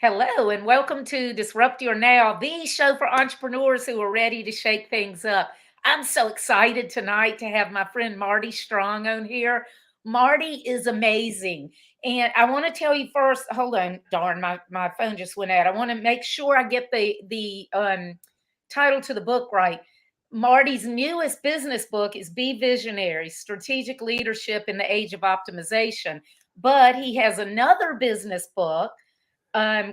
Hello, and welcome to Disrupt Your Now, the show for entrepreneurs who are ready to shake things up. I'm so excited tonight to have my friend Marty Strong on here. Marty is amazing. And I want to tell you first, hold on, darn, my phone just went out. I want to make sure I get the title to the book right. Marty's newest business book is Be Visionary: Strategic Leadership in the Age of Optimization. But he has another business book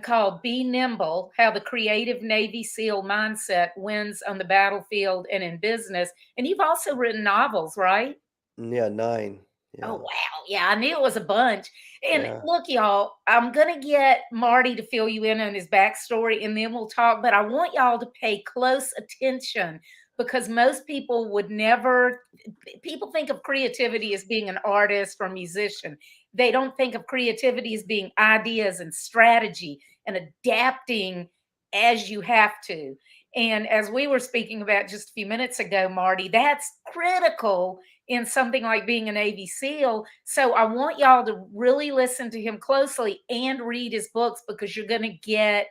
called Be Nimble: How the Creative Navy SEAL Mindset Wins on the Battlefield and in Business. And you've also written novels, right? Yeah, 9. Oh, Yeah. wow. Yeah, I knew it was a bunch. And Yeah. look, y'all, I'm going to get Marty to fill you in on his backstory and then we'll talk. But I want y'all to pay close attention because most people would never, people think of creativity as being an artist or musician. They don't think of creativity as being ideas and strategy and adapting as you have to. And as we were speaking about just a few minutes ago, Marty, that's critical in something like being a Navy SEAL. So I want y'all to really listen to him closely and read his books because you're going to get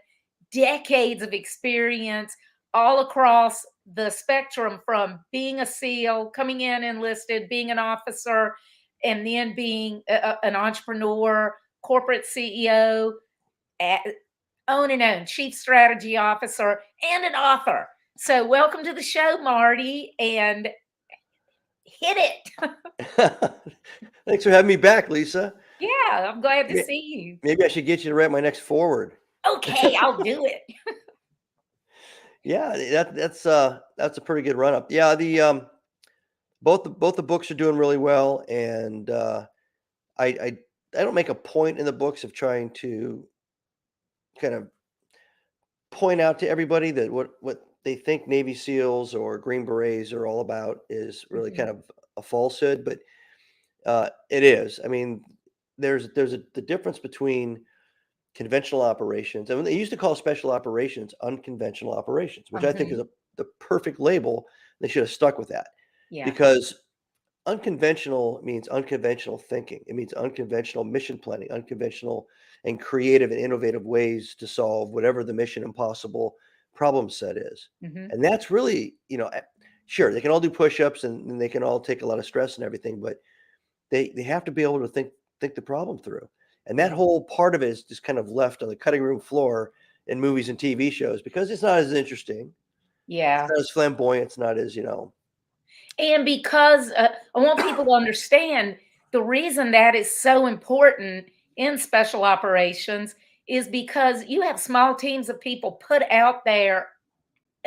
decades of experience all across the spectrum from being a SEAL, coming in enlisted, being an officer, and then being an entrepreneur, corporate CEO, own and own, chief strategy officer, and an author. So welcome to the show, Marty, and hit it. Thanks for having me back, Lisa. Yeah, I'm glad to May- see you. Maybe I should get you to write my next forward. Okay, I'll do it. Yeah, that's a pretty good run up. Yeah, the both the books are doing really well, and I I I don't make a point in the books of trying to kind of point out to everybody that what they think Navy SEALs or Green Berets are all about is really Mhm, kind of a falsehood, but it is. I mean, there's the difference between conventional operations. I mean, they used to call special operations unconventional operations, which I think is mhm. the perfect label. They should have stuck with that Yeah, because unconventional means unconventional thinking. It means unconventional mission planning, unconventional and creative and innovative ways to solve whatever the mission impossible problem set is. mhm. And that's really, sure, they can all do push-ups and they can all take a lot of stress and everything, but they have to be able to think the problem through. And that Yeah, whole part of it is just kind of left on the cutting room floor in movies and TV shows because it's not as interesting. It's yeah. not as flamboyant. It's not as, And because I want people to understand the reason that is so important in special operations is because you have small teams of people put out there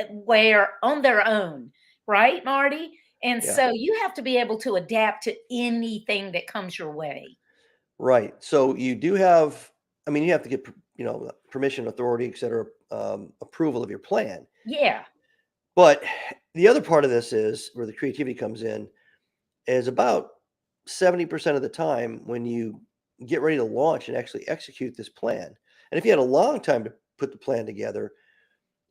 where on their own, right, Marty? And yeah, so you have to be able to adapt to anything that comes your way. right. So you do have, I mean, you have to get, permission, authority, et cetera, approval of your plan. Yeah. But the other part of this is where the creativity comes in is about 70% of the time when you get ready to launch and actually execute this plan. And if you had a long time to put the plan together,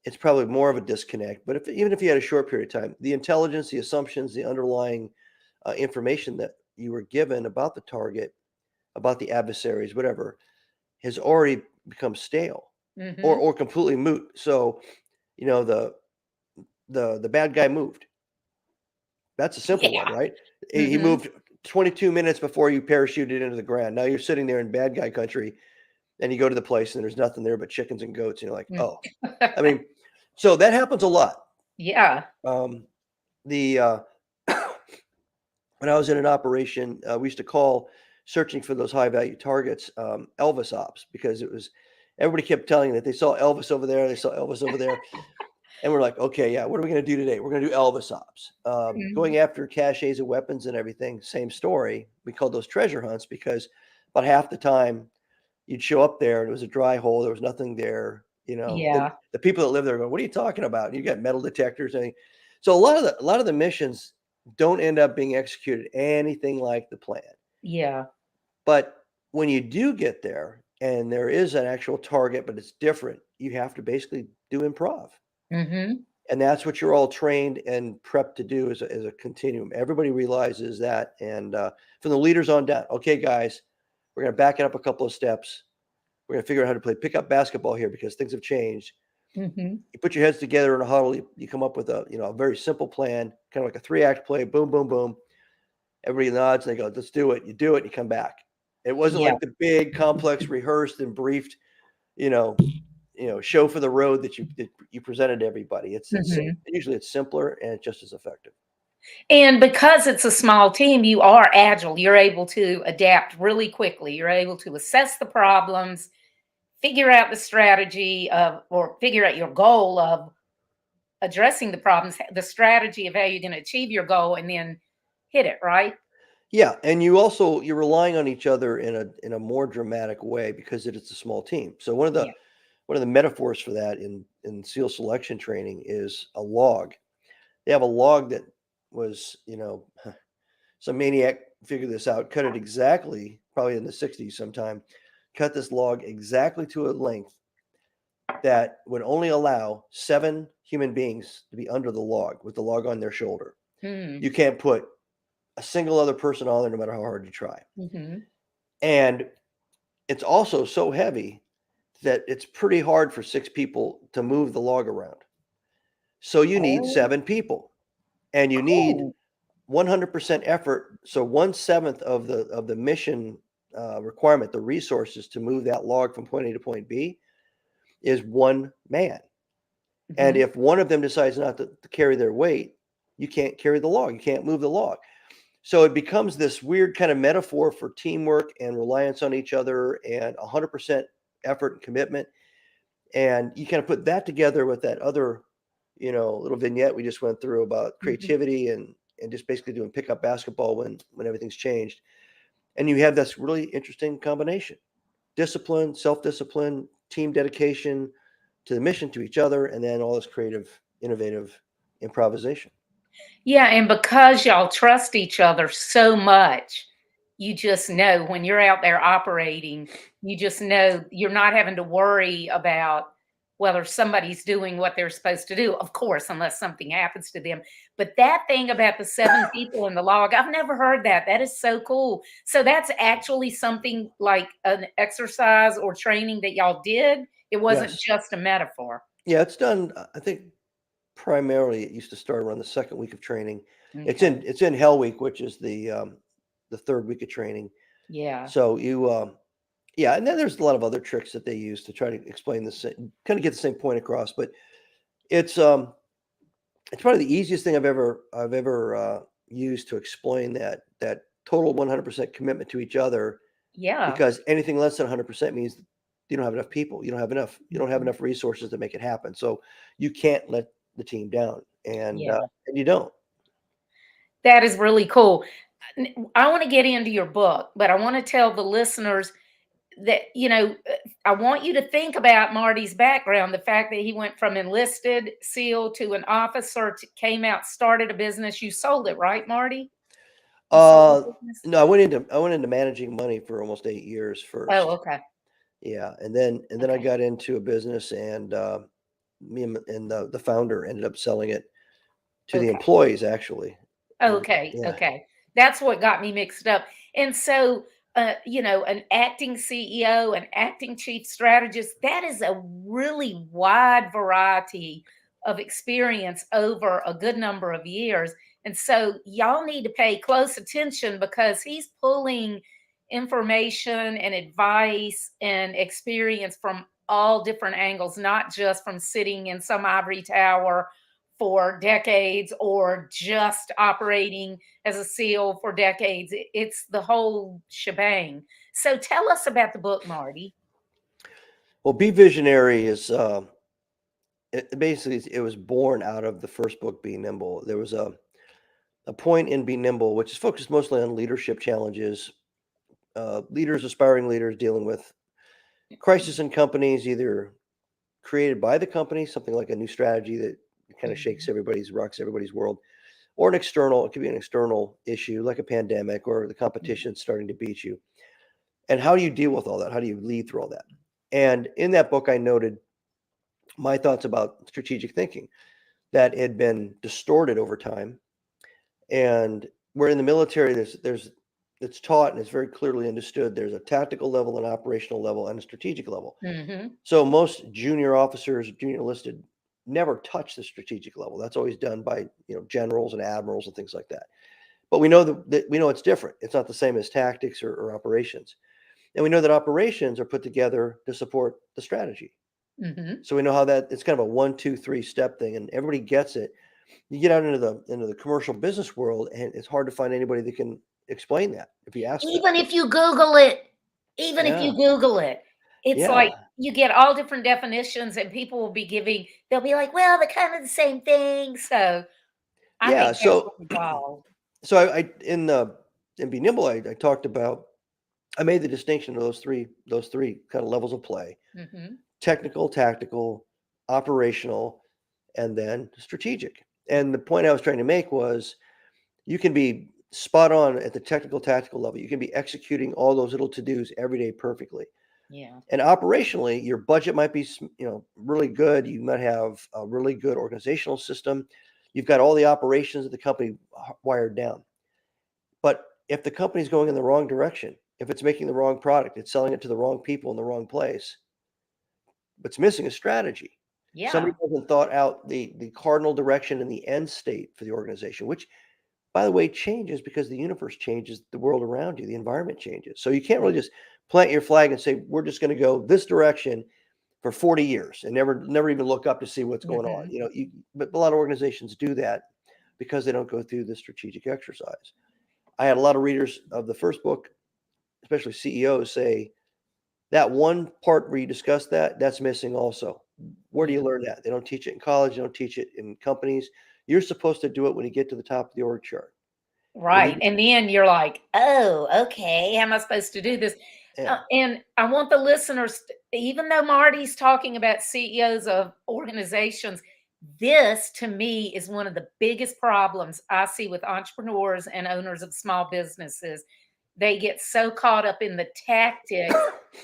it's probably more of a disconnect. But even if you had a short period of time, the intelligence, the assumptions, the underlying information that you were given about the target, about the adversaries, whatever, has already become stale or Mhm. or completely moot. So, you know, the bad guy moved. That's a simple one, Yeah. right? He Mhm. moved 22 minutes before you parachuted into the ground. Now you're sitting there in bad guy country and you go to the place and there's nothing there but chickens and goats. And you're like, Mm. oh, I mean, so that happens a lot. Yeah. Um, the When I was in an operation, we used to call searching for those high value targets Elvis ops because it was everybody kept telling that they saw Elvis over there, they saw Elvis over there, and we're like, okay, yeah, what are we going to do today? We're going to do Elvis ops. Going Mhm. after caches of weapons and everything, same story. We called those treasure hunts because about half the time you'd show up there and it was a dry hole, there was nothing there. Then Yeah. the people that live there go, "What are you talking about?" And you got metal detectors, and so a lot of the missions don't end up being executed anything like the plan. Yeah. But when you do get there and there is an actual target, but it's different, you have to basically do improv. Mhm. And that's what you're all trained and prepped to do as a continuum. Everybody realizes that. And from the leaders on down, okay, guys, we're going to back it up a couple of steps. We're going to figure out how to play pickup basketball here because things have changed. Mm-hmm. You put your heads together in a huddle. You come up with a very simple plan, kind of like a 3-act play. Boom, boom, boom. Everybody nods and they go, let's do it. You do it, and you come back. It wasn't Yeah. like the big, complex, rehearsed and briefed, you know, show for the road that you presented to everybody. It's Mm-hmm. usually it's simpler and it's just as effective. And because it's a small team, you are agile. You're able to adapt really quickly. You're able to assess the problems, figure out the strategy of, or figure out your goal of addressing the problems, the strategy of how you're going to achieve your goal, and then hit it, right? Yeah, and you're relying on each other in a more dramatic way because it's a small team. So Yeah. one of the metaphors for that in SEAL selection training is a log. They have a log that was, some maniac figured this out, cut it exactly, probably in the 60s sometime, cut this log exactly to a length that would only allow 7 human beings to be under the log with the log on their shoulder. Mm. You can't put a single other person on there no matter how hard you try. Mm-hmm. And it's also so heavy that it's pretty hard for 6 people to move the log around. So you need Oh, 7 people and you need cool. 100% effort. So 1/7 of the mission requirement, the resources to move that log from point A to point B, is one man. And Mm-hmm. if one of them decides not to carry their weight, you can't carry the log. You can't move the log. So it becomes this weird kind of metaphor for teamwork and reliance on each other and 100% effort and commitment. And you kind of put that together with that other, little vignette we just went through about Mm-hmm. creativity and just basically doing pickup basketball when everything's changed. And you have this really interesting combination: discipline, self-discipline, team dedication to the mission, to each other, and then all this creative, innovative improvisation. Yeah, and because y'all trust each other so much, you just know when you're out there operating, you just know you're not having to worry about whether somebody's doing what they're supposed to do, of course, unless something happens to them. But that thing about the 7 people in the log, I've never heard that. That is so cool. So that's actually something like an exercise or training that y'all did. It wasn't Yes. just a metaphor. Yeah, it's done. I think primarily it used to start around the second week of training. Okay. It's in Hell Week, which is the third week of training. Yeah. So yeah, and then there's a lot of other tricks that they use to try to explain the same, kind of get the same point across. But it's it's probably the easiest thing I've ever used to explain that total 100% commitment to each other, Yeah. because anything less than 100% means you don't have enough people. You don't have Mhm. enough resources to make it happen. So you can't let the team down, Yeah. and you don't. That is really cool. I want to get into your book, but I want to tell the listeners that, I want you to think about Marty's background, the fact that he went from enlisted SEAL to an officer, came out, started a business. You sold it, right, Marty? You sold the Uh, business? no, I went into managing money for almost 8 years Oh, first. okay. Yeah, and then I Okay. got into a business, and me and the founder ended up selling it to the Okay. employees, actually. And Okay, yeah, okay. That's what got me mixed up. And so, an acting CEO, an acting chief strategist, that is a really wide variety of experience over a good number of years. And so, y'all need to pay close attention because he's pulling information and advice and experience from all different angles, not just from sitting in some ivory tower for decades or just operating as a SEAL for decades. It's the whole shebang. So tell us about the book, Marty. well, Be Visionary is basically it was born out of the first book, Be Nimble. There was a point in Be Nimble which is focused mostly on leadership challenges, aspiring leaders dealing with crisis in companies, either created by the company, something like a new strategy that kind of Mhm. rocks everybody's world, or an external. It could be an external issue like a pandemic or the Mhm. competition starting to beat you. And how do you deal with all that? How do you lead through all that? And in that book, I noted my thoughts about strategic thinking that had been distorted over time. And we're in the military. There's it's taught and it's very clearly understood. There's a tactical level, an operational level, and a strategic level. Mm-hmm. So most junior officers, junior enlisted, never touch the strategic level. That's always done by generals and admirals and things like that. But we know that we know it's different. It's not the same as tactics or operations, and we know that operations are put together to support the strategy. Mm-hmm. So we know how that it's kind of a 1, 2, 3 step thing, and everybody gets it. You get out into the commercial business world, and it's hard to find anybody that can explain that if you ask them. Even if you Google it, even if Yeah, you Google it, it's yeah, like you get all different definitions, and people will be giving. They'll be like, "Well, they're kind of the same thing." So I yeah. think that's So, really wild. so I in Be Nimble, I talked about I made the distinction of those three kind of levels of play: Mm-hmm. technical, tactical, operational, and then strategic. And the point I was trying to make was you can be spot on at the technical, tactical level. You can be executing all those little to dos every day perfectly. Yeah. And operationally, your budget might be really good. You might have a really good organizational system. You've got all the operations of the company wired down. But if the company's going in the wrong direction, if it's making the wrong product, it's selling it to the wrong people in the wrong place, what's missing is strategy. Somebody Yeah. hasn't thought out the cardinal direction and the end state for the organization, which, by the way, changes because the universe changes, the world around you, the environment changes. So you can't really just plant your flag and say, we're just going to go this direction for 40 years and never even look up to see what's going on. Mm-hmm. But a lot of organizations do that because they don't go through the strategic exercise. I had a lot of readers of the first book, especially CEOs, say that one part where you discuss that's missing also. Where do you Yeah. learn that? They don't teach it in college. They don't teach it in companies. You're supposed to do it when you get to the top of the org chart. When Right. you, And then you're like, oh, okay. How am I supposed to do this? yeah, And I want the listeners, even though Marty's talking about CEOs of organizations, this to me is one of the biggest problems I see with entrepreneurs and owners of small businesses. They get so caught up in the tactics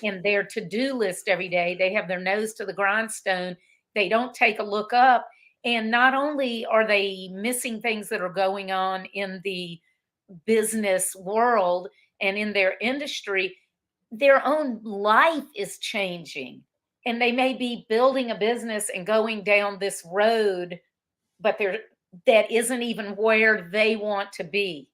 in their to do list every day. They have their nose to the grindstone. They don't take a look up. And not only are they missing things that are going on in the business world and in their industry, their own life is changing. And they may be building a business and going down this road, but that isn't even where they want to be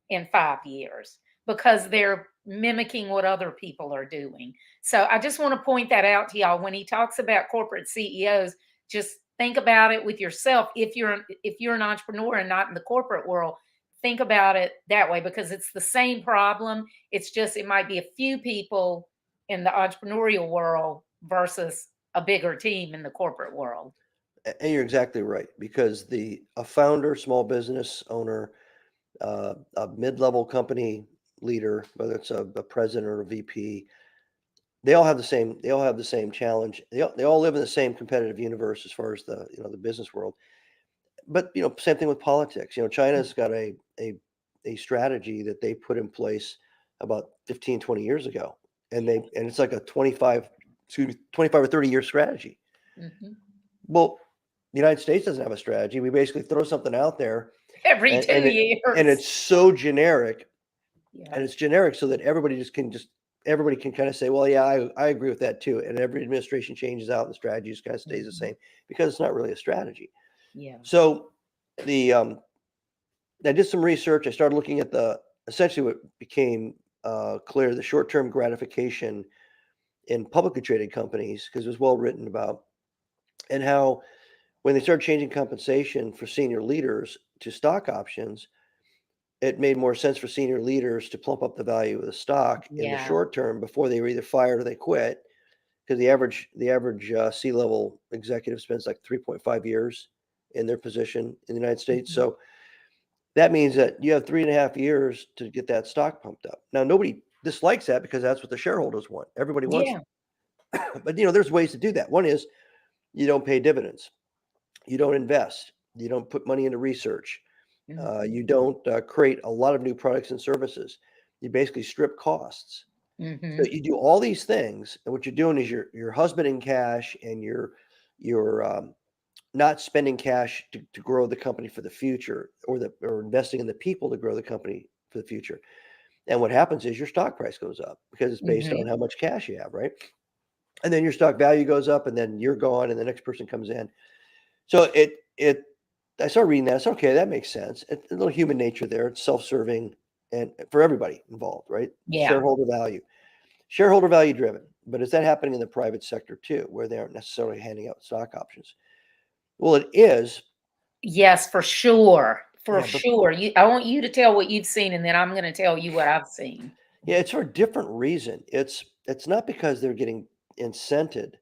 in 5 years because they're mimicking what other people are doing. So I just want to point that out to y'all. When he talks about corporate CEOs, just think about it with yourself. If you're an entrepreneur and not in the corporate world, think about it that way because it's the same problem. It's just it might be a few people in the entrepreneurial world versus a bigger team in the corporate world. and you're exactly right because a founder, small business owner, a mid-level company leader, whether it's a president or a VP, they all have the same challenge. They all live in the same competitive universe as far as the business world. But same thing with politics. China's got a strategy that they put in place about 15, 20 years ago, and it's like a 25 or 30 year strategy. Mhm. Well, the United States doesn't have a strategy. We basically throw something out there, Every and two and it and years. it's so generic, Yeah. and it's generic so that everybody can kind of say, well, yeah, I agree with that too. And every administration changes out, and the strategy just kind of stays the Mhm. same because it's not really a strategy. Yeah. So the I did some research. I started looking at the essentially what became clear: the short-term gratification in publicly traded companies, because it was well written about, and how when they started changing compensation for senior leaders to stock options, it made more sense for senior leaders to plump up the value of the stock in the Yeah. short term before they were either fired or they quit. Because the average C-level executive spends like 3.5 years in their position in the United States. Mhm. So that means that you have 3.5 years to get that stock pumped up. Now, nobody dislikes that because that's what the shareholders want. Everybody wants Yeah. it. But there's ways to do that. One is you don't pay dividends, you don't invest, you don't put money into research, Mhm. you don't create a lot of new products and services. You basically strip costs. So Mhm. you do all these things, and what you're doing is you're husbanding cash, and you're not spending cash to grow the company for the future, or investing in the people to grow the company for the future. And what happens is your stock price goes up because it's based on how much cash you have, right? And then your stock value goes up, and then you're gone, and the next person comes in. So I started reading that. It's okay, that makes sense. It's a little human nature there. It's self-serving and for everybody involved, right? Yeah. Shareholder value driven. But is that happening in the private sector too, where they aren't necessarily handing out stock options? Well, it is. Yes, for sure. For Yeah, but sure. I want you to tell what you've seen, and then I'm going to tell you what I've seen. yeah, it's for a different reason. It's not because they're getting incented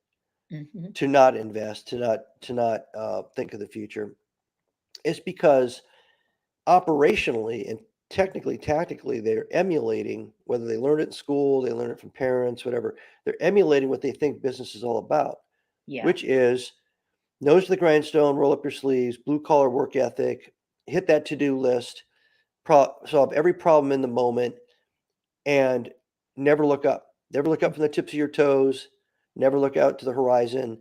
to not invest, to not think of the future. It's because operationally and technically, tactically, they're emulating, whether they learn it in school, they learn it from parents, whatever, they're emulating what they think business is all about, Yeah. which is nose to the grindstone, roll up your sleeves, blue collar work ethic, hit that to-do list, solve every problem in the moment, and never look up. Never look up from the tips of your toes, never look out to the horizon.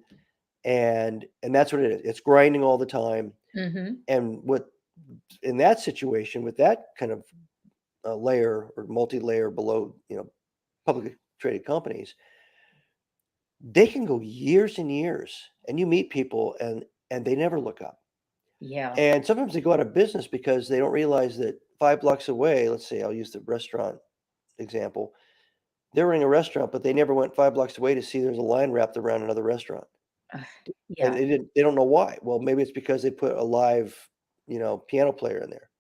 And that's what it is. It's grinding all the time. And what in that situation with that kind of layer or multi-layer below, publicly traded companies, they can go years and years, and you meet people and they never look up. Yeah. And sometimes they go out of business because they don't realize that 5 blocks away, let's say I'll use the restaurant example, they're running a restaurant, but they never went 5 blocks away to see there's a line wrapped around another restaurant. And Yeah. they don't know why. Well, maybe it's because they put a live, piano player in there.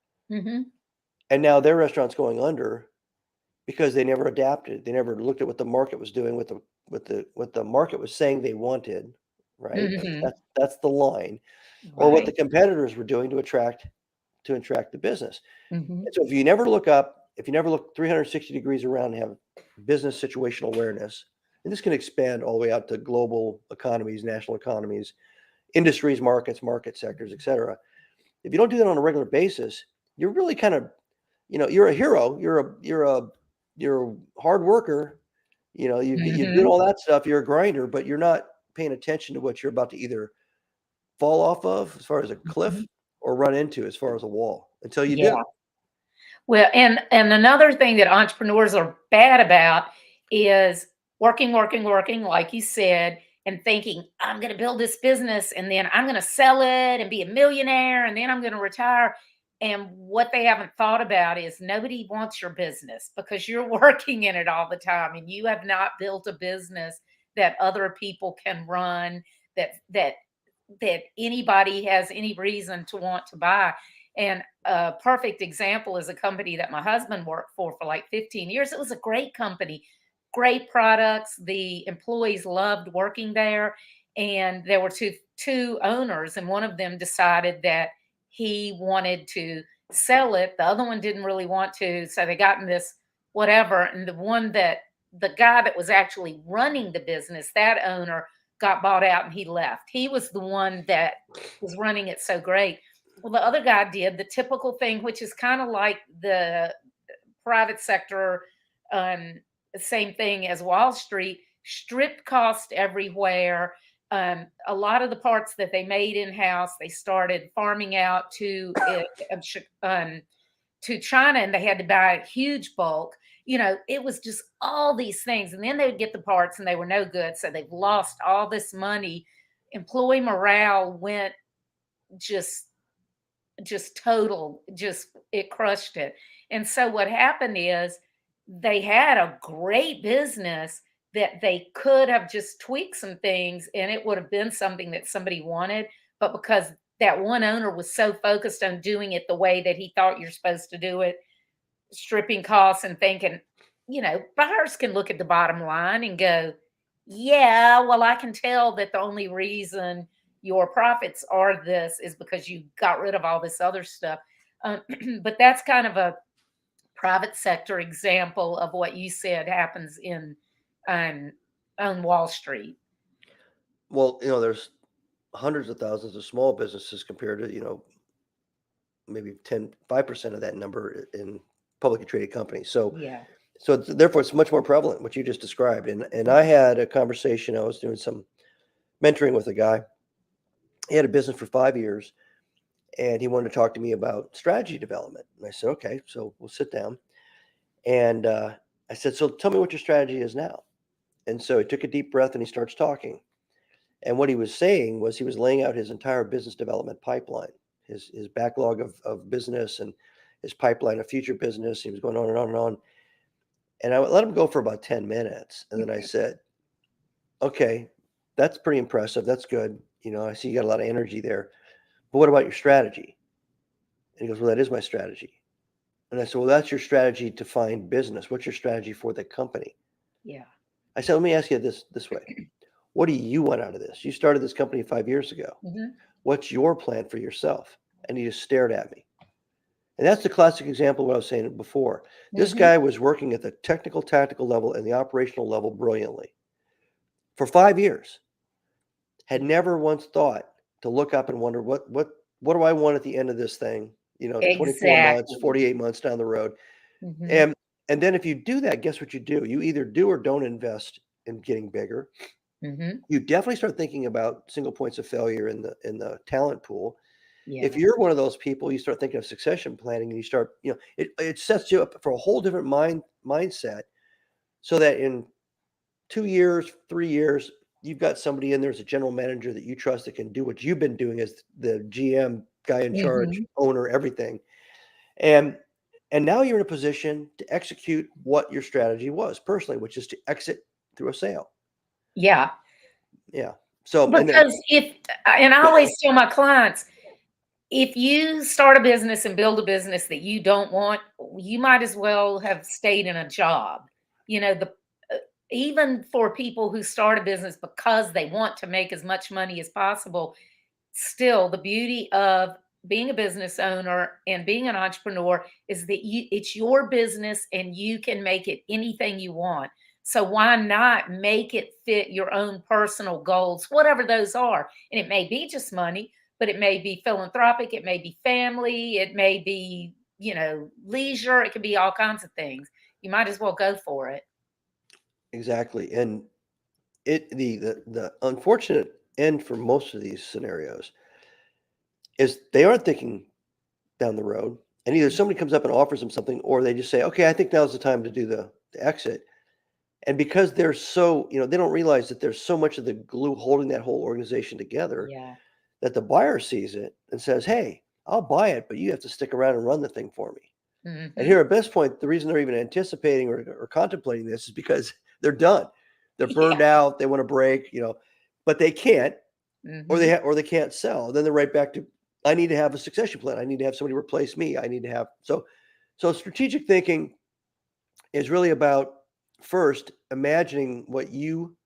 And now their restaurant's going under because they never adapted. They never looked at what the market was doing, what the market was saying they wanted, right? That's the line. Or what the Right. competitors were doing to attract the business. Mhm. And so if you never look up, if you never look 360 degrees around and have business situational awareness, and this can expand all the way out to global economies, national economies, industries, markets, market sectors, et cetera. If you don't do that on a regular basis, you're really kind of, you're a hero. You're a hard worker. You're doing all that stuff. You're a grinder, but you're not paying attention to what you're about to either fall off of as far as a cliff or run into as far as a wall until you Yeah. do. Well, and another thing that entrepreneurs are bad about is working, working, working, like you said, and thinking, I'm going to build this business and then I'm going to sell it and be a millionaire and then I'm going to retire. And what they haven't thought about is nobody wants your business because you're working in it all the time and you have not built a business that other people can run, that anybody has any reason to want to buy. And a perfect example is a company that my husband worked for like 15 years. It was a great company, great products. The employees loved working there. And there were two owners, and one of them decided that he wanted to sell it. The other one didn't really want to. So they got in this whatever. And the guy that was actually running the business, that owner, got bought out and he left. He was the one that was running it so great. Well, the other guy did the typical thing, which is kind of like the private sector, um, same thing as Wall Street, stripped cost everywhere. A lot of the parts that they made in house, they started farming out to China, and they had to buy a huge bulk. It was just all these things. And then they would get the parts and they were no good. So they've lost all this money. Employee morale went just total, just it crushed it. And so what happened is they had a great business that they could have just tweaked some things and it would have been something that somebody wanted. But because that one owner was so focused on doing it the way that he thought you're supposed to do it, stripping costs and thinking, buyers can look at the bottom line and go, yeah, well, I can tell that the only reason your profits are this is because you got rid of all this other stuff. But that's kind of a private sector example of what you said happens um, on Wall Street. Well, there's hundreds of thousands of small businesses compared to, maybe 5% of that number in publicly traded companies. So, Yeah. therefore it's much more prevalent what you just described. And I had a conversation. I was doing some mentoring with a guy. He had a business for 5 years and he wanted to talk to me about strategy development. And I said, okay, so we'll sit down. And I said, so tell me what your strategy is now. And so he took a deep breath and he starts talking. And what he was saying was he was laying out his entire business development pipeline, his backlog of business and his pipeline of future business. He was going on and on and on. And I let him go for about 10 minutes. And then I said, okay, that's pretty impressive. That's good. I see you got a lot of energy there. But what about your strategy? And he goes, well, that is my strategy. And I said, well, that's your strategy to find business. What's your strategy for the company? Yeah. I said, let me ask you this way. What do you want out of this? You started this company 5 years ago. Mm-hmm. What's your plan for yourself? And he just stared at me. And that's the classic example of what I was saying before. This Mm-hmm. guy was working at the technical, tactical level and the operational level brilliantly for 5 years. Had never once thought to look up and wonder what do I want at the end of this thing? 24 months, Exactly. 48 months down the road. Mm-hmm. And then if you do that, guess what you do? You either do or don't invest in getting bigger. Mm-hmm. You definitely start thinking about single points of failure in the talent pool. If Yeah. you're one of those people, you start thinking of succession planning and you start, it sets you up for a whole different mindset so that in 2 years, 3 years, you've got somebody in there as a general manager that you trust that can do what you've been doing as the GM, guy in charge, Mm-hmm. owner, everything. And now you're in a position to execute what your strategy was personally, which is to exit through a sale. Yeah. Yeah. So, and then, Because and I always tell my clients, if you start a business and build a business that you don't want, you might as well have stayed in a job. The even for people who start a business because they want to make as much money as possible, still the beauty of being a business owner and being an entrepreneur is that it's your business and you can make it anything you want. So why not make it fit your own personal goals, whatever those are? And it may be just money, but it may be philanthropic, it may be family, it may be, leisure, it could be all kinds of things. You might as well go for it. exactly. And the unfortunate end for most of these scenarios is they aren't thinking down the road. And either somebody comes up and offers them something, or they just say, okay, I think now's the time to do the exit. And because they're so, they don't realize that there's so much of the glue holding that whole organization together Yeah. that the buyer sees it and says, hey, I'll buy it, but you have to stick around and run the thing for me. And Hmm. here at Best Point, the reason they're even anticipating or contemplating this is because they're done. They're Yeah. burned out. They want to break, but they can't, or Hmm. or they can't sell. Then they're right back to, I need to have a succession plan. I need to have somebody replace me. I need to have so strategic thinking is really about first imagining what you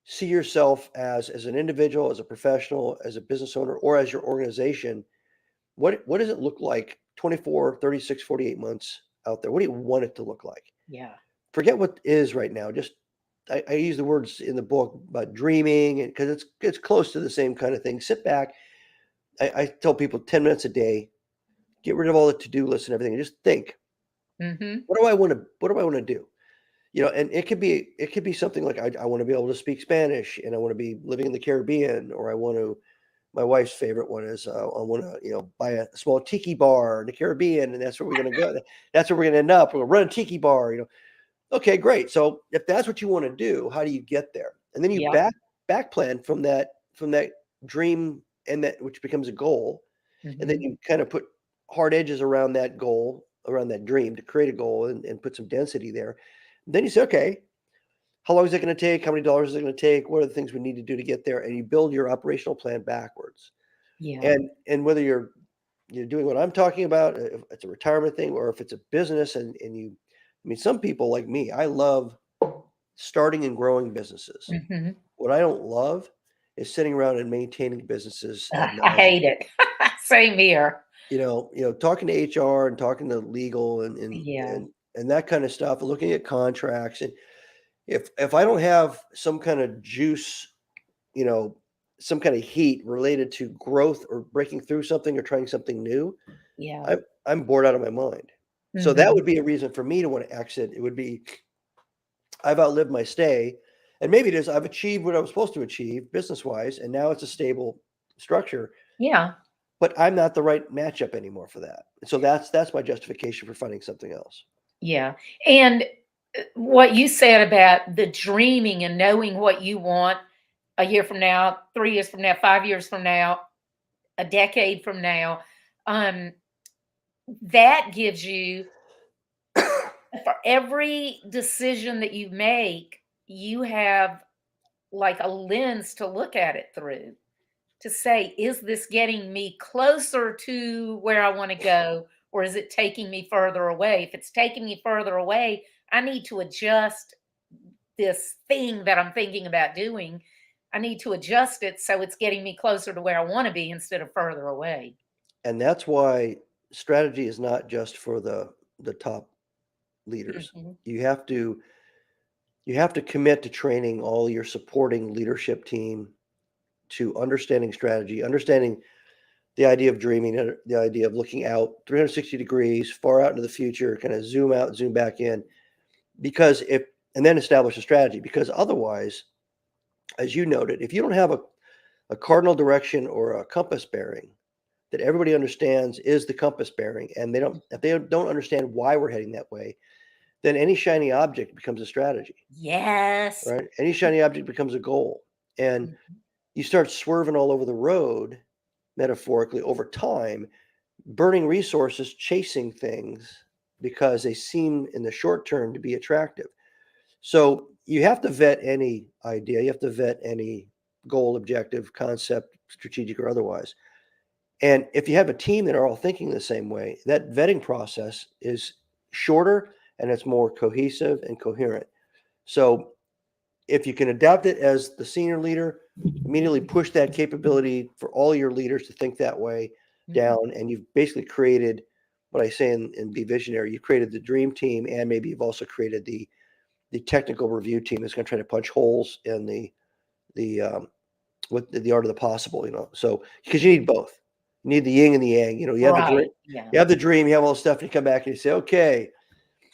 see yourself as an individual, as a professional, as a business owner, or as your organization. What does it look like 24, 36, 48 months out there? What do you want it to look like? Yeah. Forget what is right now. Just I use the words in the book about dreaming, and because it's close to the same kind of thing. Sit back. I tell people 10 minutes a day, get rid of all the to-do lists and everything, and just think, Hmm. what do I want to do? And it could be something like I want to be able to speak Spanish and I want to be living in the Caribbean, or I want to, my wife's favorite one is I want to, buy a small tiki bar in the Caribbean, and that's where we're going to go. That's where we're going to end up. We'll run a tiki bar. Okay, great. So if that's what you want to do, how do you get there? And then you Yep. back plan from that dream, and that which becomes a goal, and then Hmm. you kind of put hard edges around that goal, around that dream to create a goal and put some density there. Then you say, okay, how long is it going to take? How many dollars is it going to take? What are the things we need to do to get there? And you build your operational plan backwards. Yeah. And whether you're doing what I'm talking about, if it's a retirement thing or if it's a business, and some people like me, I love starting and growing businesses. Hmm. What I don't love is sitting around and maintaining businesses ad I nauseum. hate it. Same here. Talking to HR and talking to legal and Yeah. and and that kind of stuff, and looking at contracts. And if I don't have some kind of juice, you know, some kind of heat related to growth or breaking through something or trying something new, Yeah. I'm bored out of my mind. So that Hmm. would be a reason for me to want to exit. It would be I've outlived my stay, and maybe it is I've achieved what I was supposed to achieve business wise, and now it's a stable structure. Yeah. But I'm not the right matchup anymore for that. So that's my justification for finding something else. Yeah. And what you said about the dreaming and knowing what you want a year from now, 3 years from now, 5 years from now, a decade from now, um, that gives you for every decision that you make, you have like a lens to look at it through to say, is this getting me closer to where I want to go, or is it taking me further away? If it's taking me further away, I need to adjust this thing that I'm thinking about doing. I need to adjust it so it's getting me closer to where I want to be instead of further away. And that's why strategy is not just for the top leaders. Mhm. You have to you have to commit to training all your supporting leadership team to understanding strategy, understanding the idea of dreaming, the idea of looking out 360 degrees, far out into the future, kind of zoom out, zoom back in, because if and then establish a strategy. Because otherwise, as you noted, if you don't have a cardinal direction or a compass bearing that everybody understands is the compass bearing, and they don't if they don't understand why we're heading that way, then any shiny object becomes a strategy, Yes. right? Any shiny object becomes a goal. And Mhm. you start swerving all over the road, metaphorically, over time, burning resources chasing things because they seem in the short term to be attractive. So you have to vet any idea, you have to vet any goal, objective, concept, strategic or otherwise. And if you have a team that are all thinking the same way, that vetting process is shorter and it's more cohesive and coherent. So if you can adapt it as the senior leader, immediately push that capability for all your leaders to think that way Mhm. down, and you've basically created what I say in Be Visionary. You created the dream team, and maybe you've also created the technical review team that's going to try to punch holes in the with the art of the possible. So because you need both, you need the yin and the yang. You have the dream, Right. Yeah. you have the dream, you have all the stuff, and you come back and you say, okay,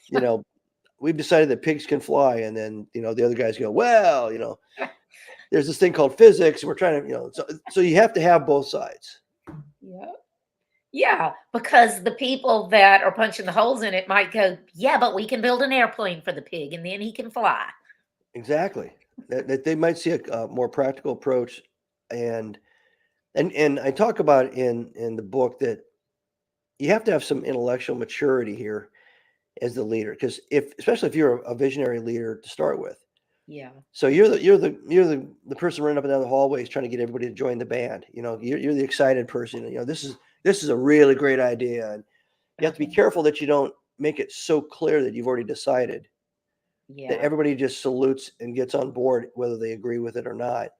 you know, we've decided that pigs can fly, and then the other guys go, well, there's this thing called physics, and we're trying to, so you have to have both sides. Yeah. Yeah, because the people that are punching the holes in it might go, "Yeah, but we can build an airplane for the pig and then he can fly." Exactly. That they might see a more practical approach, and and I talk about in the book that you have to have some intellectual maturity here as the leader, because especially if you're a visionary leader to start with. Yeah. So you're the person running up and down the hallways trying to get everybody to join the band. You're the excited person. This is a really great idea, and you have to be Uh-huh. careful that you don't make it so clear that you've already decided, that Yeah. everybody just salutes and gets on board whether they agree with it or not.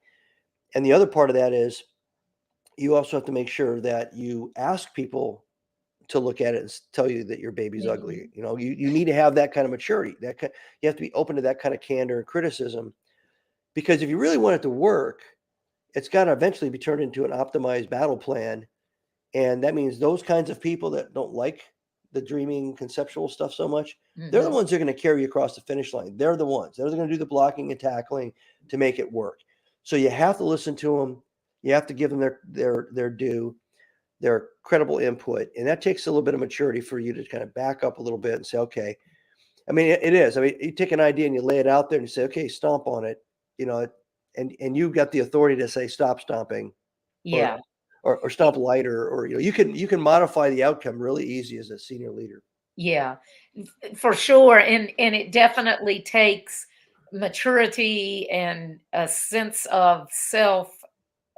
And the other part of that is you also have to make sure that you ask people to look at it and tell you that your baby's ugly. Mhm. You need to have that kind of maturity. You have to be open to that kind of candor and criticism, because if you really want it to work, it's got to eventually be turned into an optimized battle plan. And that means those kinds of people that don't like the dreaming conceptual stuff so much, they're the Mhm. ones that are going to carry you across the finish line. They're the ones. They're going to do the blocking and tackling to make it work. So you have to listen to them. You have to give them their due, their credible input. And that takes a little bit of maturity for you to kind of back up a little bit and say, okay, I mean, it is. I mean, you take an idea and you lay it out there and you say, okay, stomp on it, you know, and you've got the authority to say stop stomping, or Yeah. or stomp lighter, or you can modify the outcome really easy as a senior leader. Yeah. For sure, and it definitely takes maturity and a sense of self.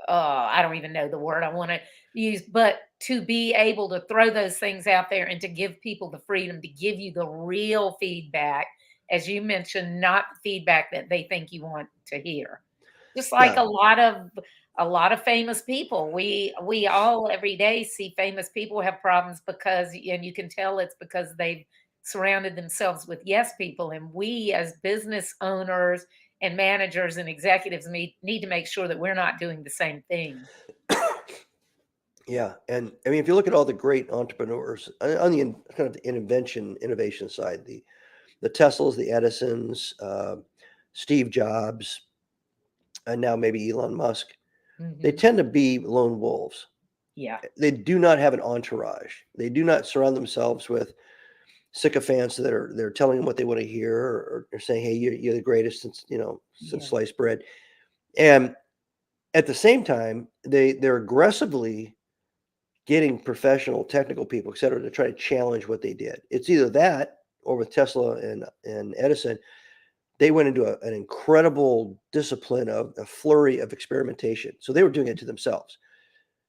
I don't even know the word I want to use, but to be able to throw those things out there and to give people the freedom to give you the real feedback, as you mentioned, not the feedback that they think you want to hear. Just like Yeah, a lot of famous people. We all every day see famous people have problems because, and you can tell it's because they've surrounded themselves with yes people. And we as business owners and managers and executives need to make sure that we're not doing the same thing. yeah, and I mean, if you look at all the great entrepreneurs on the kind of the innovation side, the Teslas, the Edisons, Steve Jobs, and now maybe Elon Musk, they Mhm. tend to be lone wolves. Yeah. They do not have an entourage. They do not surround themselves with sycophants that they're telling them what they want to hear, or saying, "Hey, you're the greatest since since Yeah. sliced bread." And at the same time, they're aggressively getting professional, technical people, et cetera, to try to challenge what they did. It's either that, or with Tesla and Edison, they went into an incredible discipline of a flurry of experimentation. So they were doing it to themselves.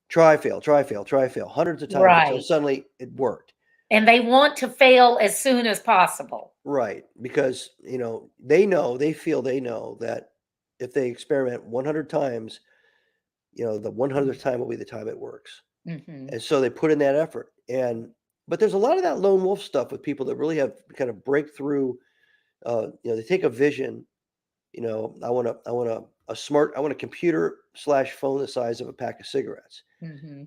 Try, fail, try, fail, try, fail, hundreds of times until Right. suddenly it worked. And they want to fail as soon as possible. Right. Because, they know that if they experiment 100 times, the 100th time will be the time it works. Mm-hmm. And so they put in that effort. But there's a lot of that lone wolf stuff with people that really have kind of breakthrough. They take a vision. I want a computer slash phone the size of a pack of cigarettes. Mm-hmm.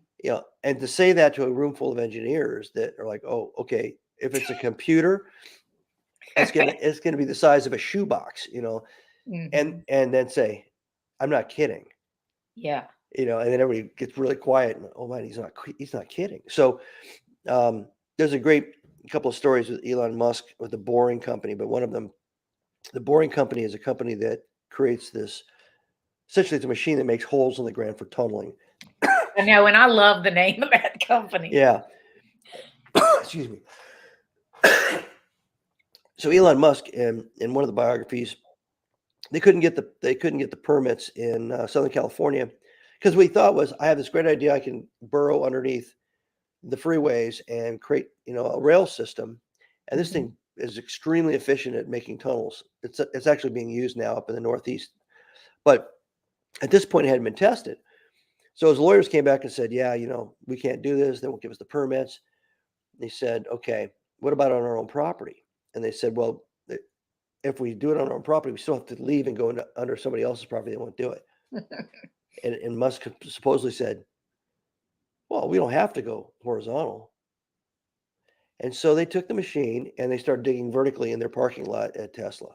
And to say that to a room full of engineers that are like, oh, okay, if it's a computer, it's gonna be the size of a shoebox, Mm-hmm. and then say, I'm not kidding, Yeah. and then everybody gets really quiet and, oh man, he's not kidding. So there's a great couple of stories with Elon Musk with the Boring Company, but one of them, the Boring Company, is a company that creates this. Essentially, it's a machine that makes holes in the ground for tunneling. I know, and I love the name of that company. Yeah. Excuse me. So Elon Musk, in one of the biographies, they couldn't get the permits in Southern California because what he thought was, I have this great idea. I can burrow underneath the freeways and create a rail system, and this Mhm. thing is extremely efficient at making tunnels. It's actually being used now up in the Northeast, but at this point it hadn't been tested. So his lawyers came back and said, yeah, we can't do this. They won't give us the permits. They said, okay, what about on our own property? And they said, well, if we do it on our own property, we still have to leave and go under somebody else's property. They won't do it. And Musk supposedly said, well, we don't have to go horizontal. And so they took the machine and they started digging vertically in their parking lot at Tesla.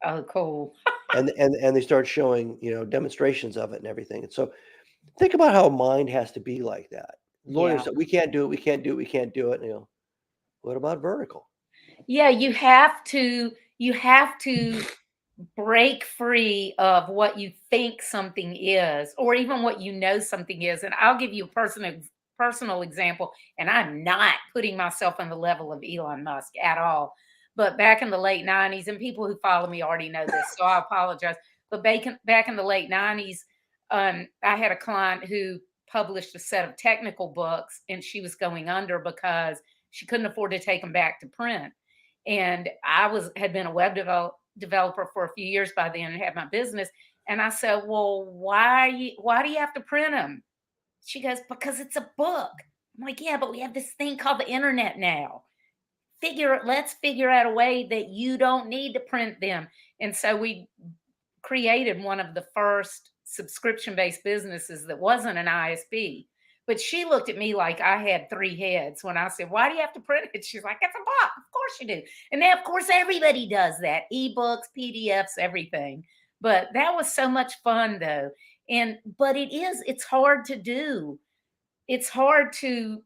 Oh, cool. And they started showing, demonstrations of it and everything. And so think about how a mind has to be like that. Lawyers Yeah. said, we can't do it, we can't do it, we can't do it. And what about vertical? Yeah, you have to break free of what you think something is, or even what something is. And I'll give you a personal example, and I'm not putting myself on the level of Elon Musk at all. But back in the late 90s, and people who follow me already know this, so I apologize. But back in the late 90s, I had a client who published a set of technical books, and she was going under because she couldn't afford to take them back to print. And had been a developer for a few years by then and had my business. And I said, well, why do you have to print them? She goes, because it's a book. I'm like, yeah, but we have this thing called the internet now. Let's figure out a way that you don't need to print them. And so we created one of the first subscription-based businesses that wasn't an ISP. But she looked at me like I had three heads when I said, why do you have to print it? She's like, it's a book. Of course you do. And then, of course, everybody does that. Ebooks, PDFs, everything. But that was so much fun, though. But it's hard to do. It's hard to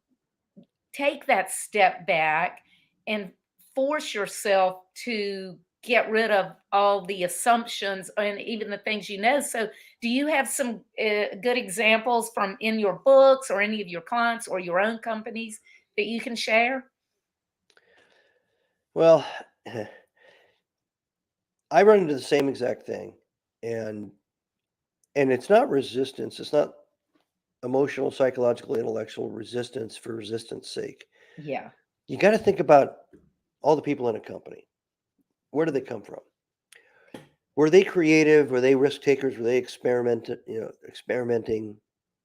take that step back and force yourself to get rid of all the assumptions and even the things So, do you have some good examples from in your books or any of your clients or your own companies that you can share? Well, I run into the same exact thing. And it's not resistance. It's not emotional, psychological, intellectual resistance for resistance sake. Yeah. You got to think about all the people in a company. Where do they come from? Were they creative? Were they risk takers? Were they experimenting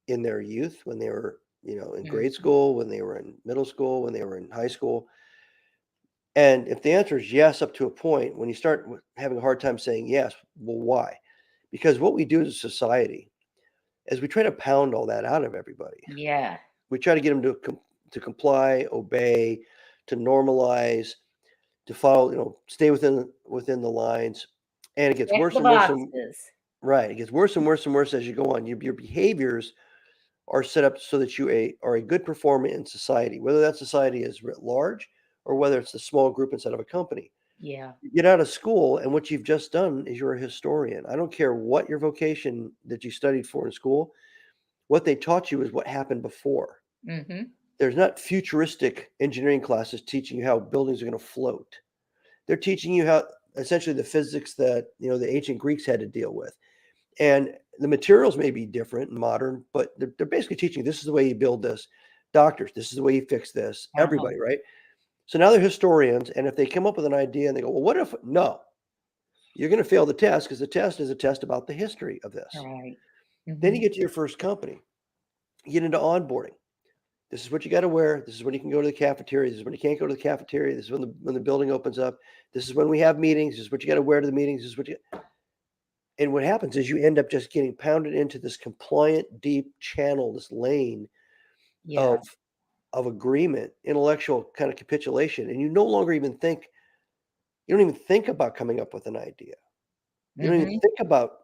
in their youth when they were, in grade Mhm. school, when they were in middle school, when they were in high school? And if the answer is yes, up to a point, when you start having a hard time saying yes, well, why? Because what we do as a society is we try to pound all that out of everybody. Yeah. We try to get them to comply, obey, to normalize, to follow, stay within the lines, and it gets Check worse the and worse and boxes. right. It gets worse and worse and worse as you go on. Your behaviors are set up so that you are a good performer in society, whether that society is writ large or whether it's a small group inside of a company. Yeah. You get out of school, and what you've just done is you're a historian. I don't care what your vocation that you studied for in school, what they taught you is what happened before. Mm-hmm. There's not futuristic engineering classes teaching you how buildings are going to float. They're teaching you how essentially the physics that the ancient Greeks had to deal with. And the materials may be different and modern, but they're basically teaching this is the way you build this. Doctors, this is the way you fix this. Uh-huh. Everybody, right? So now they're historians, and if they come up with an idea and they go, well, what if no? You're going to fail the test because the test is a test about the history of this. Right. Then you Mm-hmm. get to your first company. You get into onboarding. This is what you got to wear. This is when you can go to the cafeteria. This is when you can't go to the cafeteria. This is when the building opens up. This is when we have meetings. This is what you got to wear to the meetings. This is what you. And what happens is you end up just getting pounded into this compliant, deep channel, this lane Yeah. of agreement, intellectual kind of capitulation, and you no longer even think. You don't even think about coming up with an idea. You don't even Mm-hmm. think about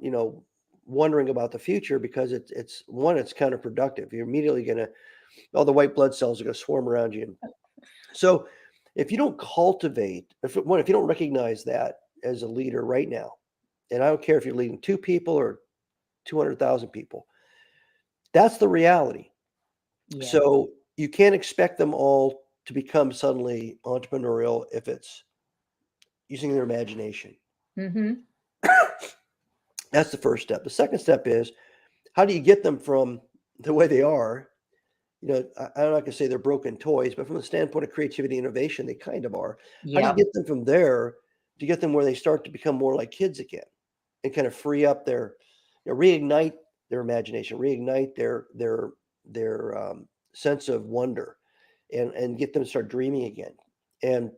wondering about the future because it's counterproductive. You're immediately gonna all the white blood cells are gonna swarm around you. So if you don't cultivate, if you don't recognize that as a leader right now, and I don't care if you're leading 2 people or 200,000 people, that's the reality. Yeah. So you can't expect them all to become suddenly entrepreneurial if it's using their imagination. Mm-hmm. That's the first step. The second step is how do you get them from the way they are? I'm not going to say they're broken toys, but from the standpoint of creativity and innovation, they kind of are. How do you Yep. get them from there to get them where they start to become more like kids again and kind of free up reignite their imagination, reignite their sense of wonder, and get them to start dreaming again. And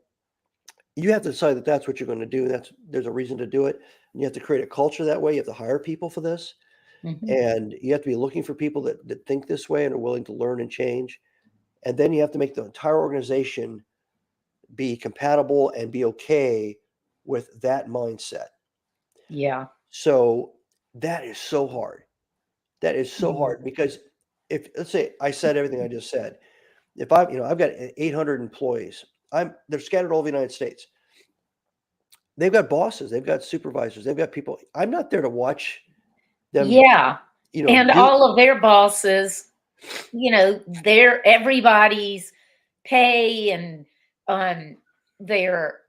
you have to decide that that's what you're going to do. There's a reason to do it. And you have to create a culture that way. You have to hire people for this, Mm-hmm. and you have to be looking for people that think this way and are willing to learn and change. And then you have to make the entire organization be compatible and be okay with that mindset. Yeah. So that is so hard. That is so Yeah. hard because if let's say I said everything I just said, if I've got 800 employees, they're scattered all over the United States. They've got bosses, they've got supervisors, they've got people. I'm not there to watch them, Yeah. And do. all of their bosses, they're everybody's pay and um their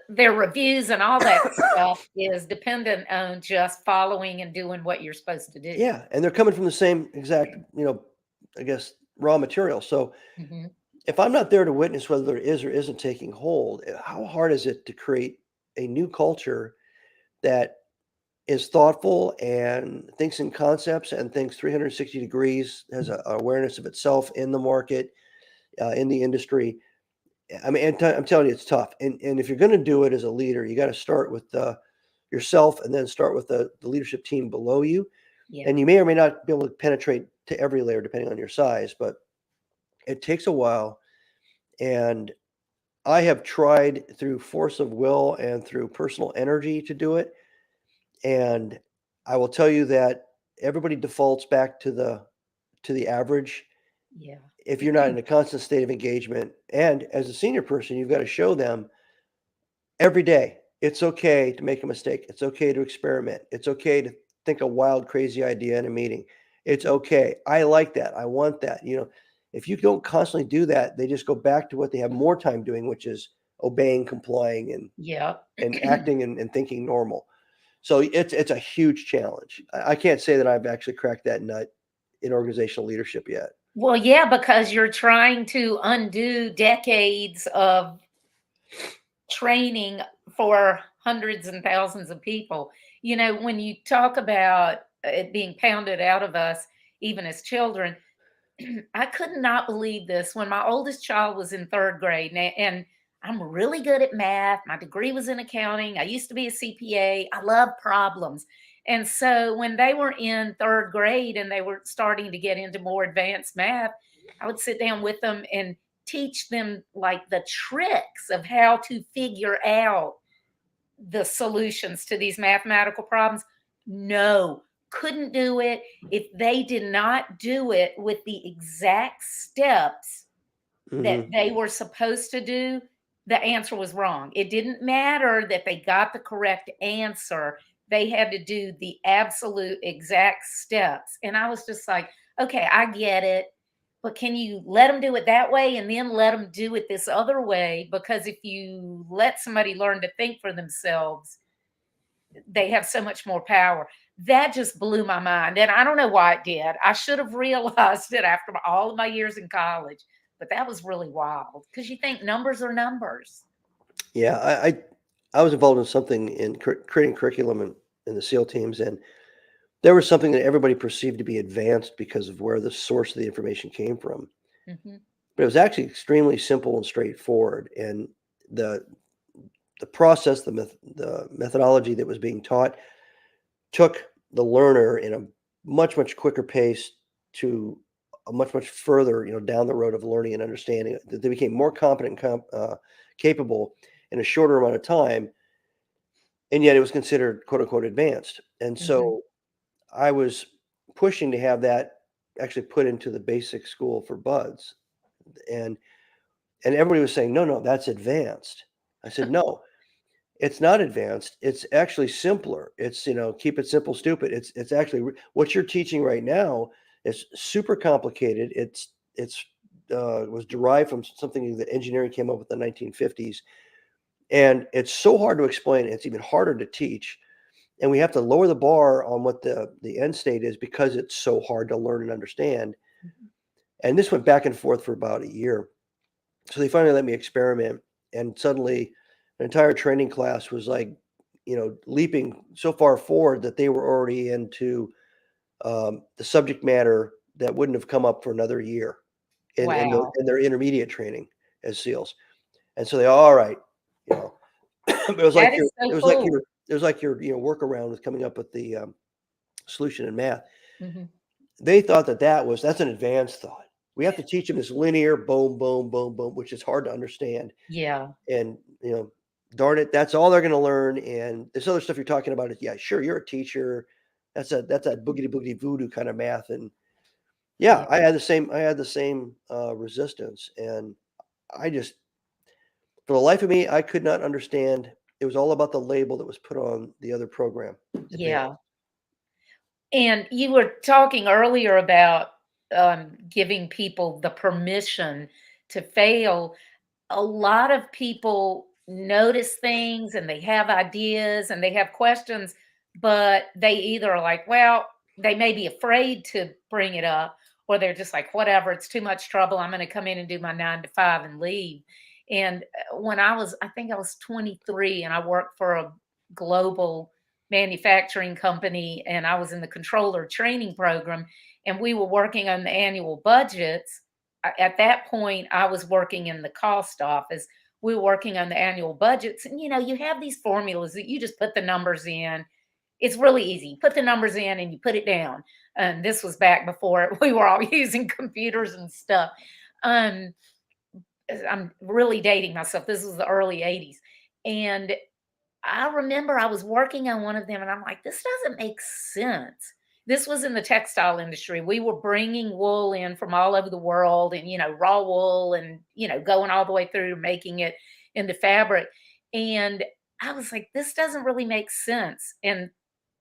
their reviews and all that stuff is dependent on just following and doing what you're supposed to do. Yeah, and they're coming from the same exact, I guess, raw material. So Mhm. if I'm not there to witness whether it is or isn't taking hold, how hard is it to create a new culture that is thoughtful and thinks in concepts and thinks 360 degrees, has a awareness of itself in the market, in the industry? I mean, I'm telling you, it's tough. And if you're going to do it as a leader, you got to start with yourself and then start with the leadership team below you. Yeah. And you may or may not be able to penetrate to every layer depending on your size, but it takes a while. And I have tried through force of will and through personal energy to do it. And I will tell you that everybody defaults back to the average Yeah. if you're not in a constant state of engagement. And as a senior person, you've got to show them every day it's okay to make a mistake. It's okay to experiment. It's okay to think a wild, crazy idea in a meeting. It's okay. I like that. I want that. If you don't constantly do that, they just go back to what they have more time doing, which is obeying, complying, Yeah. and acting and thinking normal. So it's a huge challenge. I can't say that I've actually cracked that nut in organizational leadership yet. Well, yeah, because you're trying to undo decades of training for hundreds and thousands of people. When you talk about it being pounded out of us, even as children, I could not believe this when my oldest child was in third grade. And I'm really good at math. My degree was in accounting. I used to be a CPA. I love problems. And so when they were in third grade and they were starting to get into more advanced math, I would sit down with them and teach them like the tricks of how to figure out the solutions to these mathematical problems. No, couldn't do it if they did not do it with the exact steps that Hmm. they were supposed to do, the answer was wrong. It didn't matter that they got the correct answer. They had to do the absolute exact steps. And I was just like, okay, I get it. But can you let them do it that way and then let them do it this other way? Because if you let somebody learn to think for themselves, they have so much more power. That just blew my mind. And I don't know why it did. I should have realized it after all of my years in college, but that was really wild because you think numbers are numbers. Yeah, I was involved in something in creating curriculum in the SEAL teams, and there was something that everybody perceived to be advanced because of where the source of the information came from. Hmm. But it was actually extremely simple and straightforward. And the the process, the methodology that was being taught took the learner in a much quicker pace to a much further, down the road of learning and understanding. That they became more competent, capable in a shorter amount of time, and yet it was considered quote unquote advanced. And Hmm. so I was pushing to have that actually put into the basic school for buds, and everybody was saying, no, that's advanced. I said, no, it's not advanced. It's actually simpler. It's, keep it simple, stupid. It's actually what you're teaching right now is super complicated. It's was derived from something that engineering came up with in the 1950s, and it's so hard to explain. It's even harder to teach, and we have to lower the bar on what the end state is because it's so hard to learn and understand. And this went back and forth for about a year. So they finally let me experiment, and suddenly an entire training class was like, leaping so far forward that they were already into the subject matter that wouldn't have come up for another year Wow. in their intermediate training as SEALs. And so they, all right, you know, it was That like is so it was like cool. your workaround with coming up with the solution in math. Hmm. They thought that's an advanced thought. We have to teach them this linear boom, boom, boom, boom, which is hard to understand. Yeah. And, darn it, that's all they're gonna learn, and this other stuff you're talking about is, yeah, sure, you're a teacher. That's a boogity boogity voodoo kind of math, and yeah, Yeah. I had the same resistance, and I just for the life of me, I could not understand. It was all about the label that was put on the other program, advanced. Yeah. And you were talking earlier about giving people the permission to fail. A lot of people notice things and they have ideas and they have questions, but they either are like, well, they may be afraid to bring it up, or they're just like, whatever, it's too much trouble. I'm going to come in and do my 9 to 5 and leave. And when I think I was 23 and I worked for a global manufacturing company and I was in the controller training program and we were working on the annual budgets. At that point, I was working in the cost office. We were working on the annual budgets. And, you have these formulas that you just put the numbers in. It's really easy. You put the numbers in and you put it down. And this was back before we were all using computers and stuff. Um, I'm really dating myself. This was the early 80s. And I remember I was working on one of them and I'm like, this doesn't make sense. This was in the textile industry. We were bringing wool in from all over the world and, raw wool and, going all the way through to making it into fabric. And I was like, this doesn't really make sense. And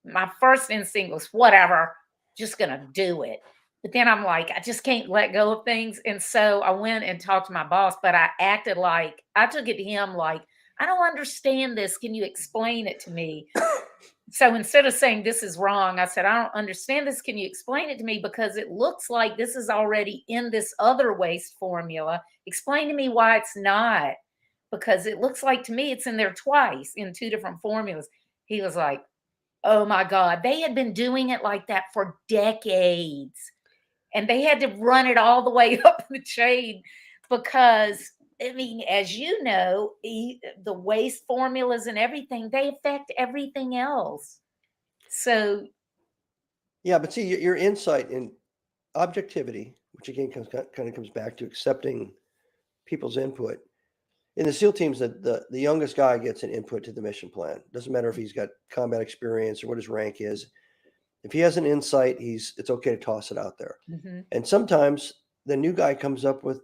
my first instinct was, whatever, just going to do it. But then I'm like, I just can't let go of things. And so I went and talked to my boss, but I acted like I took it to him like, I don't understand this. Can you explain it to me? So instead of saying this is wrong, I said, I don't understand this. Can you explain it to me? Because it looks like this is already in this other waste formula. Explain to me why it's not. Because it looks like to me it's in there twice in two different formulas. He was like, oh my God. They had been doing it like that for decades. And they had to run it all the way up the chain because I mean, as you know, the waste formulas and everything, they affect everything else. So, Yeah, but see, your insight in objectivity, which again kind of comes back to accepting people's input. In the SEAL teams, the youngest guy gets an input to the mission plan. Doesn't matter if he's got combat experience or what his rank is. If he has an insight, it's okay to toss it out there. mhm, And sometimes the new guy comes up with,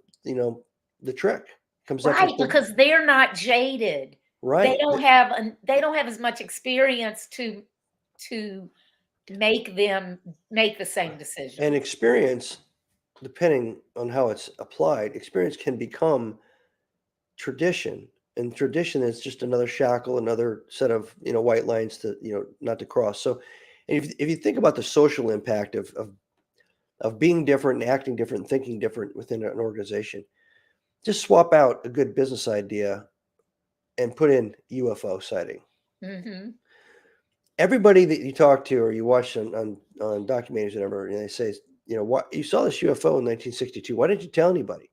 the trick. Comes up Right, with the because they're not jaded. They right. don't have they don't have as much experience to make them make the same And decision. experience, depending on how it's applied, experience can become tradition. And tradition is just another shackle, another set of white lines to not to cross. So, and if you think about the social impact of being different and acting different and thinking different within an organization, just swap out a good business idea and put in UFO sighting. Mhm. Everybody that you talk to or you watch on documentaries or whatever, and they say, what you saw this UFO in 1962. Why didn't you tell anybody?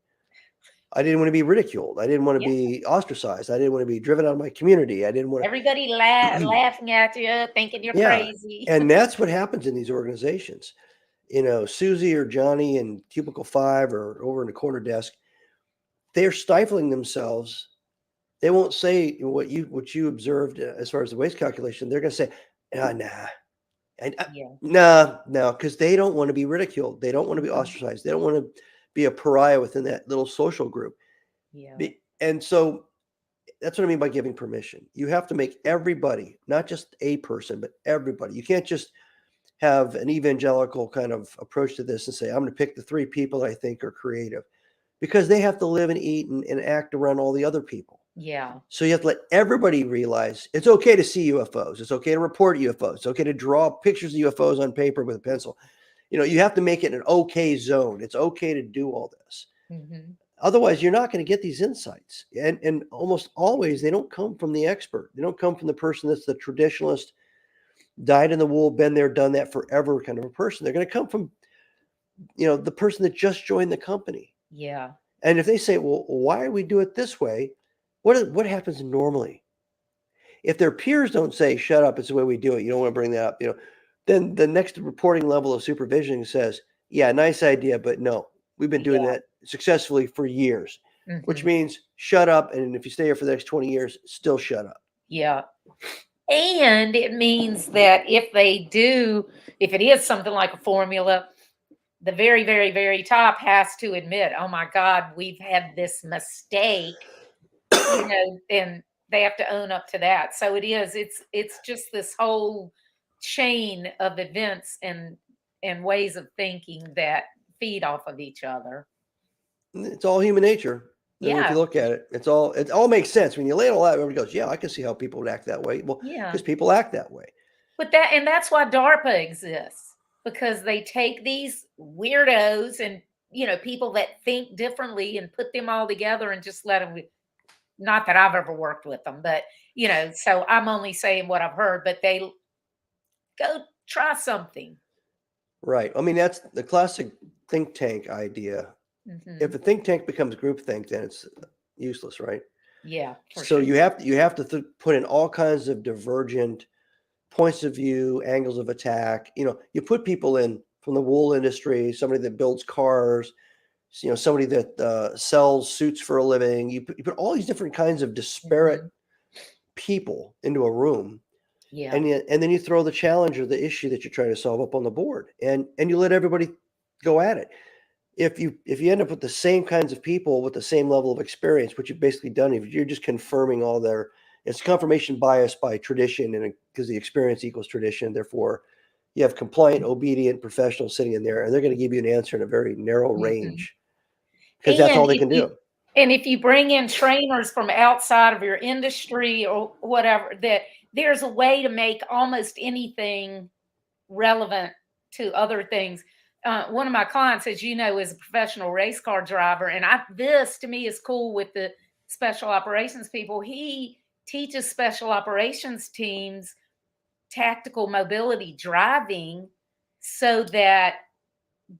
I didn't want to be ridiculed. I didn't want to Yeah. be ostracized. I didn't want to be driven out of my community. I didn't want Everybody to. laughing at you, thinking you're Yeah. crazy. And that's what happens in these organizations. Susie or Johnny in cubicle 5 or over in the corner desk, they're stifling themselves. They won't say what you observed as far as the waste calculation. They're going to say, nah, and Yeah. no, because they don't want to be ridiculed. They don't want to be Mhm. ostracized. They don't want to be a pariah within that little social group. Yeah. And so that's what I mean by giving permission. You have to make everybody, not just a person, but everybody. You can't just have an evangelical kind of approach to this and say, I'm going to pick the 3 people I think are creative, because they have to live and eat and act around all the other people. Yeah. So you have to let everybody realize it's okay to see UFOs. It's okay to report UFOs. It's okay to draw pictures of UFOs on paper with a pencil. You have to make it an okay zone. It's okay to do all this. Mhm. Otherwise, you're not going to get these insights. And almost always, they don't come from the expert. They don't come from the person that's the traditionalist, dyed in the wool, been there, done that forever kind of a person. They're going to come from, the person that just joined the company. Yeah. And if they say, well, why do we do it this way? What happens normally? If their peers don't say, shut up, it's the way we do it, you don't want to bring that up, then the next reporting level of supervision says, yeah, nice idea, but no, we've been doing Yeah. that successfully for years, which Mhm. means shut up. And if you stay here for the next 20 years, still shut up. Yeah. And it means that if it is something like a formula, the very, very, very top has to admit, oh my God, we've had this mistake, and they have to own up to that. So it's just this whole chain of events and ways of thinking that feed off of each other. It's all human nature. I mean, if you Yeah. look at it, it all makes sense. When you lay it all out, everybody goes, yeah, I can see how people would act that way. Well, Yeah. because people act that way. But that's why DARPA exists, because they take these weirdos and people that think differently and put them all together and just let them. Not that I've ever worked with them, but so I'm only saying what I've heard. But they go try something. Right. I mean, that's the classic think tank idea. If Hmm. a think tank becomes groupthink, then it's useless, right? Yeah, for So sure. you have to put in all kinds of divergent points of view, angles of attack. You put people in from the wool industry, somebody that builds cars, somebody that sells suits for a living. You put all these different kinds of disparate Hmm. people into a room, Yeah. and then you throw the challenge or the issue that you're trying to solve up on the board, and you let everybody go at it. If you end up with the same kinds of people with the same level of experience, what you've basically done, if you're just confirming all their, it's confirmation bias by tradition, and because the experience equals tradition, therefore you have compliant, obedient professionals sitting in there, and they're going to give you an answer in a very narrow Hmm. range because that's And all they if can you do. and if you bring in trainers from outside of your industry or whatever, that there's a way to make almost anything relevant to other things. One of my clients, as you know, is a professional race car driver, and this to me is cool with the special operations people. He teaches special operations teams tactical mobility driving so that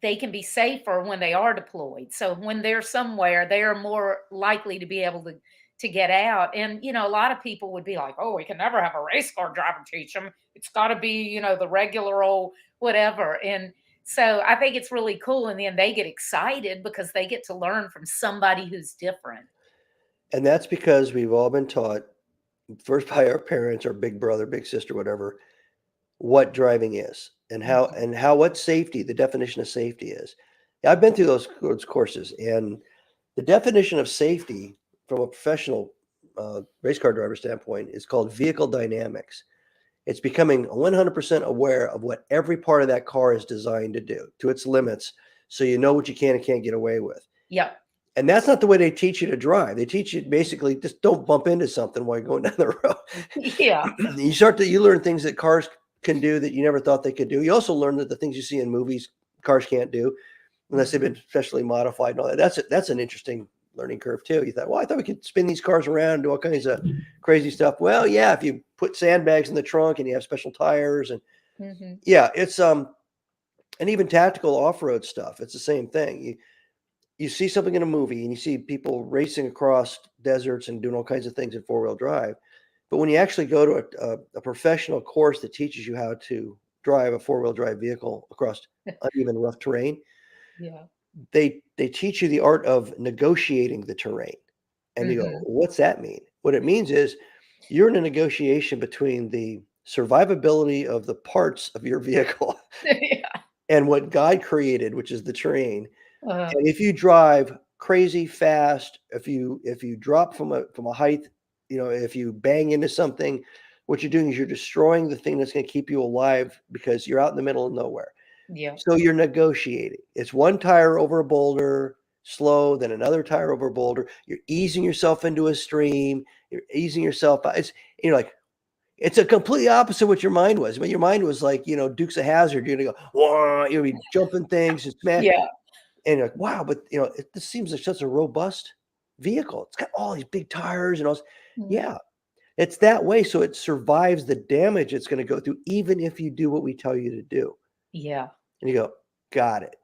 they can be safer when they are deployed. So when they're somewhere, they are more likely to be able to get out. And a lot of people would be like, "Oh, we can never have a race car driver teach them. It's got to be, the regular old whatever." And so I think it's really cool. And then they get excited because they get to learn from somebody who's different. And that's because we've all been taught first by our parents, our big brother, big sister, whatever, what driving is and Mhm. what safety, the definition of safety is. Yeah, I've been through those courses, and The definition of safety from a professional race car driver standpoint is called vehicle dynamics. It's becoming 100% aware of what every part of that car is designed to do to its limits, so you know what you can and can't get away with. Yep. And that's not the way they teach you to drive. They teach you basically just don't bump into something while you're going down the road. Yeah. You learn things that cars can do that you never thought they could do. You also learn that the things you see in movies cars can't do unless they've been specially modified and all that. That's an interesting learning curve too. You thought, well, I thought we could spin these cars around and do all kinds of crazy stuff. Well, yeah, if you put sandbags in the trunk and you have special tires and yeah, it's and even tactical off-road stuff. It's the same thing. You see something in a movie and you see people racing across deserts and doing all kinds of things in four-wheel drive. But when you actually go to a professional course that teaches you how to drive a four-wheel drive vehicle across uneven, rough terrain, Yeah. they teach you the art of negotiating the terrain. And you go, what's that mean? What it means is you're in a negotiation between the survivability of the parts of your vehicle Yeah. and what God created, which is the terrain. Uh, And if you drive crazy fast, if you drop from a height, if you bang into something, what you're doing is you're destroying the thing that's going to keep you alive because you're out in the middle of nowhere. yeah. So you're negotiating. It's one tire over a boulder, slow, then another tire over a boulder. You're easing yourself into a stream. You're easing yourself out. You're like, it's a completely opposite what your mind was. When your mind was like, Dukes of Hazzard, you're gonna go, whoa, you'll be jumping things and smash. Yeah. And you're like, wow, but this seems like such a robust vehicle. It's got all these big tires and all. Yeah, it's that way. So it survives the damage it's going to go through, even if you do what we tell you to do. Yeah. And you go, got it.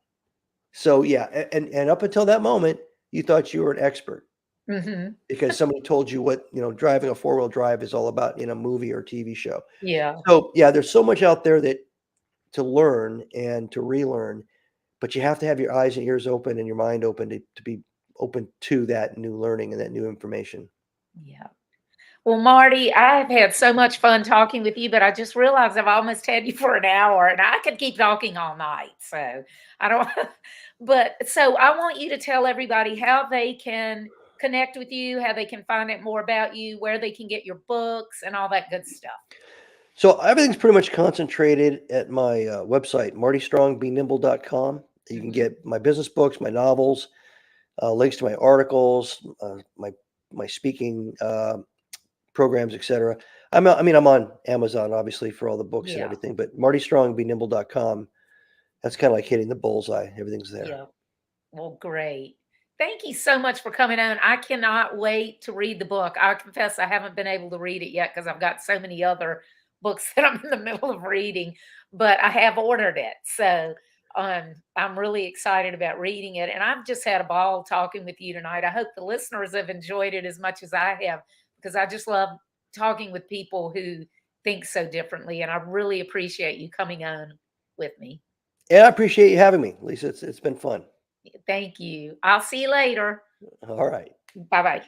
So yeah, and up until that moment, you thought you were an expert because somebody told you what driving a four-wheel drive is all about in a movie or TV show. Yeah. So yeah, there's so much out there that to learn and to relearn, but you have to have your eyes and ears open and your mind open to be open to that new learning and that new information. Yeah. Well, Marty, I've had so much fun talking with you, but I just realized I've almost had you for an hour and I could keep talking all night. So I don't, but so I want you to tell everybody how they can connect with you, how they can find out more about you, where they can get your books and all that good stuff. So everything's pretty much concentrated at my website, martystrongbenimble.com. You can get my business books, my novels, links to my articles, my speaking programs, etc. I'm on Amazon, obviously, for all the books and Yeah. everything, but martystrongbenimble.com, that's kind of like hitting the bullseye. Everything's there. Yeah. Well, great. Thank you so much for coming on. I cannot wait to read the book. I confess I haven't been able to read it yet because I've got so many other books that I'm in the middle of reading, but I have ordered it. So I'm really excited about reading it. And I've just had a ball talking with you tonight. I hope the listeners have enjoyed it as much as I have because I just love talking with people who think so differently. And I really appreciate you coming on with me. And I appreciate you having me, Lisa. It's been fun. Thank you. I'll see you later. All right. Bye bye.